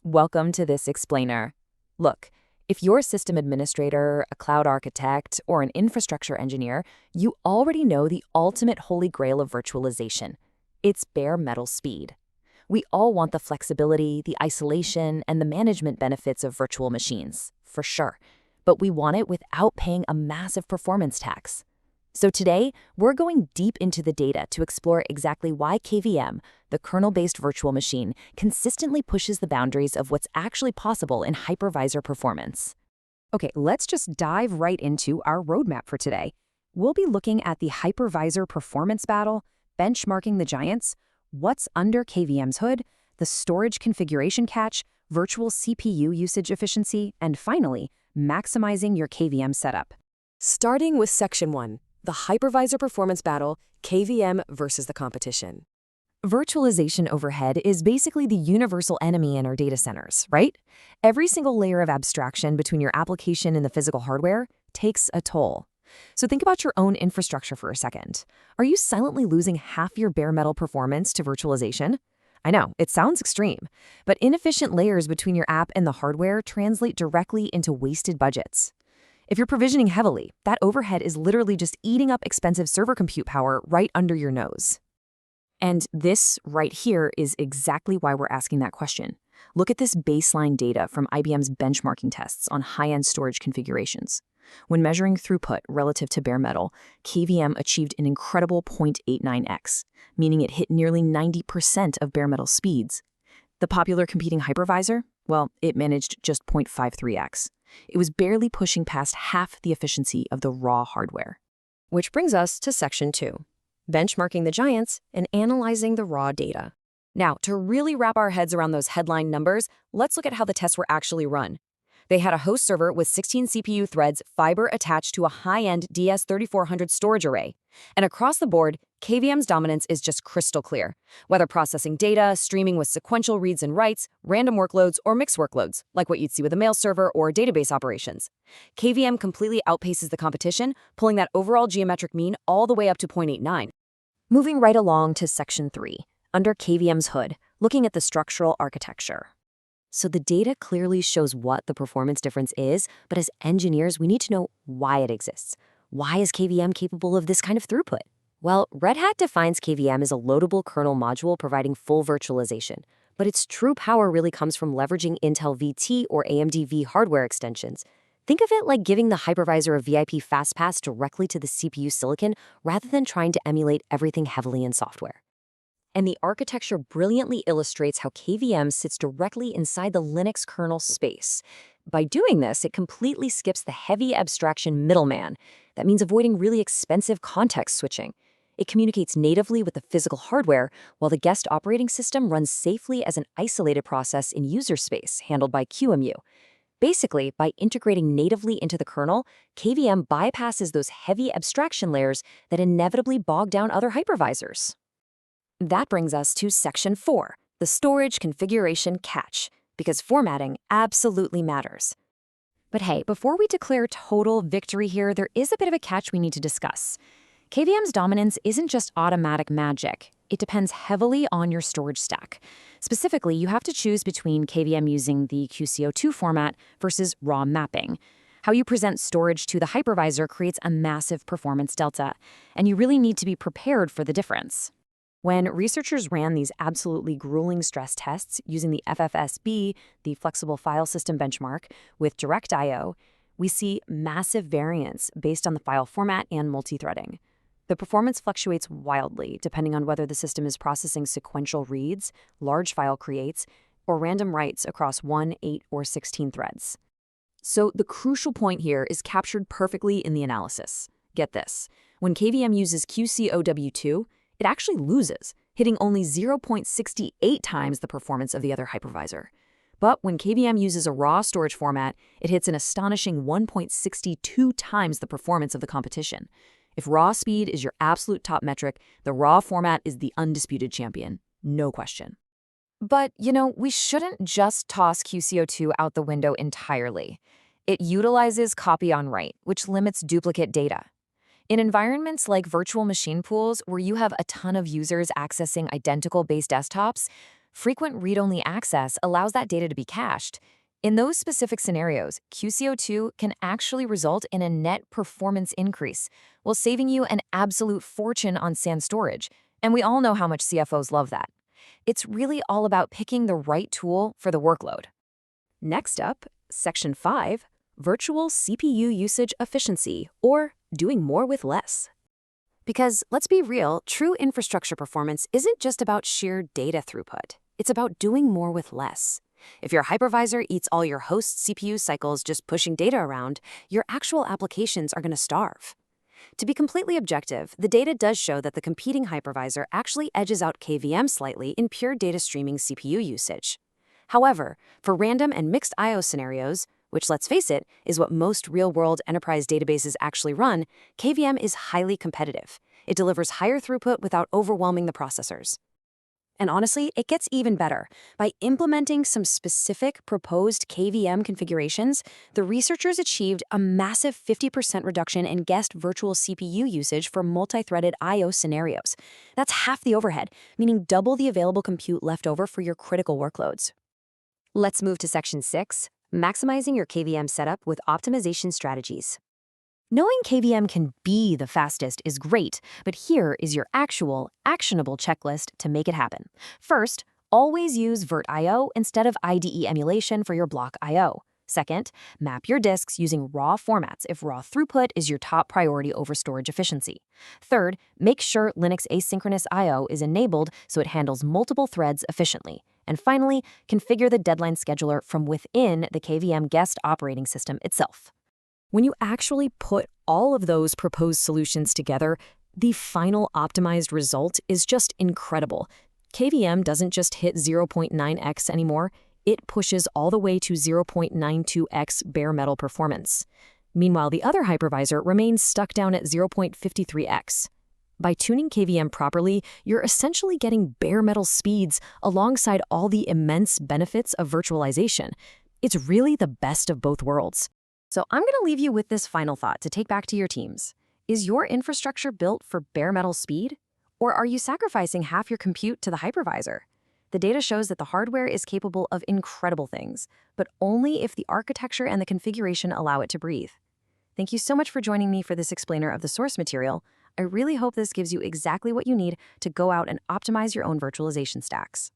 Welcome to this explainer. Look, if you're a system administrator, a cloud architect, or an infrastructure engineer, you already know the ultimate holy grail of virtualization. It's bare metal speed. We all want the flexibility, the isolation, and the management benefits of virtual machines, for sure. But we want it without paying a massive performance tax. So today, we're going deep into the data to explore exactly why KVM, the kernel-based virtual machine, consistently pushes the boundaries of what's actually possible in hypervisor performance. Okay, let's just dive right into our roadmap for today. We'll be looking at the hypervisor performance battle, benchmarking the giants, what's under KVM's hood, the storage configuration catch, virtual CPU usage efficiency, and finally, maximizing your KVM setup. Starting with Section 1, the hypervisor performance battle, KVM versus the competition. Virtualization overhead is basically the universal enemy in our data centers, right? Every single layer of abstraction between your application and the physical hardware takes a toll. So think about your own infrastructure for a second. Are you silently losing half your bare metal performance to virtualization? I know, it sounds extreme, but inefficient layers between your app and the hardware translate directly into wasted budgets. If you're provisioning heavily, that overhead is literally just eating up expensive server compute power right under your nose. And this right here is exactly why we're asking that question. Look at this baseline data from IBM's benchmarking tests on high-end storage configurations. When measuring throughput relative to bare metal, KVM achieved an incredible 0.89x, meaning it hit nearly 90% of bare metal speeds. The popular competing hypervisor? Well, it managed just 0.53x. It was barely pushing past half the efficiency of the raw hardware. Which brings us to Section 2, benchmarking the giants and analyzing the raw data. Now, to really wrap our heads around those headline numbers, let's look at how the tests were actually run. They had a host server with 16 CPU threads, fiber attached to a high-end DS3400 storage array. And across the board, KVM's dominance is just crystal clear. Whether processing data, streaming with sequential reads and writes, random workloads, or mixed workloads, like what you'd see with a mail server or database operations, KVM completely outpaces the competition, pulling that overall geometric mean all the way up to 0.89. Moving right along to Section 3, under KVM's hood, looking at the structural architecture. So the data clearly shows what the performance difference is, but as engineers, we need to know why it exists. Why is KVM capable of this kind of throughput? Well, Red Hat defines KVM as a loadable kernel module providing full virtualization, but its true power really comes from leveraging Intel VT or AMD V hardware extensions. Think of it like giving the hypervisor a VIP fastpass directly to the CPU silicon rather than trying to emulate everything heavily in software. And the architecture brilliantly illustrates how KVM sits directly inside the Linux kernel space. By doing this, it completely skips the heavy abstraction middleman. That means avoiding really expensive context switching. It communicates natively with the physical hardware, while the guest operating system runs safely as an isolated process in user space handled by QEMU. Basically, by integrating natively into the kernel, KVM bypasses those heavy abstraction layers that inevitably bog down other hypervisors. That brings us to Section 4, the storage configuration catch, because formatting absolutely matters. But hey, before we declare total victory here, there is a bit of a catch we need to discuss. KVM's dominance isn't just automatic magic. It depends heavily on your storage stack. Specifically, you have to choose between KVM using the QCO2 format versus raw mapping. How you present storage to the hypervisor creates a massive performance delta, and you really need to be prepared for the difference. When researchers ran these absolutely grueling stress tests using the FFSB, the Flexible File System Benchmark, with direct I/O, we see massive variance based on the file format and multi-threading. The performance fluctuates wildly depending on whether the system is processing sequential reads, large file creates, or random writes across 1, 8, or 16 threads. So the crucial point here is captured perfectly in the analysis. Get this. When KVM uses QCOW2, it actually loses, hitting only 0.68 times the performance of the other hypervisor. But when KVM uses a raw storage format, it hits an astonishing 1.62 times the performance of the competition. If raw speed is your absolute top metric, the raw format is the undisputed champion. No question. But, we shouldn't just toss QCO2 out the window entirely. It utilizes copy on write, which limits duplicate data. In environments like virtual machine pools, where you have a ton of users accessing identical base desktops, Frequent read-only access allows that data to be cached. In those specific scenarios, QCO2 can actually result in a net performance increase, while saving you an absolute fortune on SAN storage. And we all know how much CFOs love that. It's really all about picking the right tool for the workload. Next up, Section 5, Virtual CPU Usage Efficiency, or doing more with less. Because let's be real, true infrastructure performance isn't just about sheer data throughput. It's about doing more with less. If your hypervisor eats all your host CPU cycles just pushing data around, your actual applications are going to starve. To be completely objective, the data does show that the competing hypervisor actually edges out KVM slightly in pure data streaming CPU usage. However, for random and mixed I/O scenarios, which, let's face it, is what most real-world enterprise databases actually run, KVM is highly competitive. It delivers higher throughput without overwhelming the processors. And honestly, it gets even better. By implementing some specific proposed KVM configurations, the researchers achieved a massive 50% reduction in guest virtual CPU usage for multi-threaded I/O scenarios. That's half the overhead, meaning double the available compute left over for your critical workloads. Let's move to Section 6, maximizing your KVM setup with optimization strategies. Knowing KVM can be the fastest is great, but here is your actual, actionable checklist to make it happen. First, always use VirtIO instead of IDE emulation for your block I/O. Second, map your disks using raw formats if raw throughput is your top priority over storage efficiency. Third, make sure Linux asynchronous I/O is enabled so it handles multiple threads efficiently. And finally, configure the deadline scheduler from within the KVM guest operating system itself. When you actually put all of those proposed solutions together, the final optimized result is just incredible. KVM doesn't just hit 0.9x anymore, it pushes all the way to 0.92x bare metal performance. Meanwhile, the other hypervisor remains stuck down at 0.53x. By tuning KVM properly, you're essentially getting bare metal speeds alongside all the immense benefits of virtualization. It's really the best of both worlds. So I'm going to leave you with this final thought to take back to your teams. Is your infrastructure built for bare metal speed? Or are you sacrificing half your compute to the hypervisor? The data shows that the hardware is capable of incredible things, but only if the architecture and the configuration allow it to breathe. Thank you so much for joining me for this explainer of the source material. I really hope this gives you exactly what you need to go out and optimize your own virtualization stacks.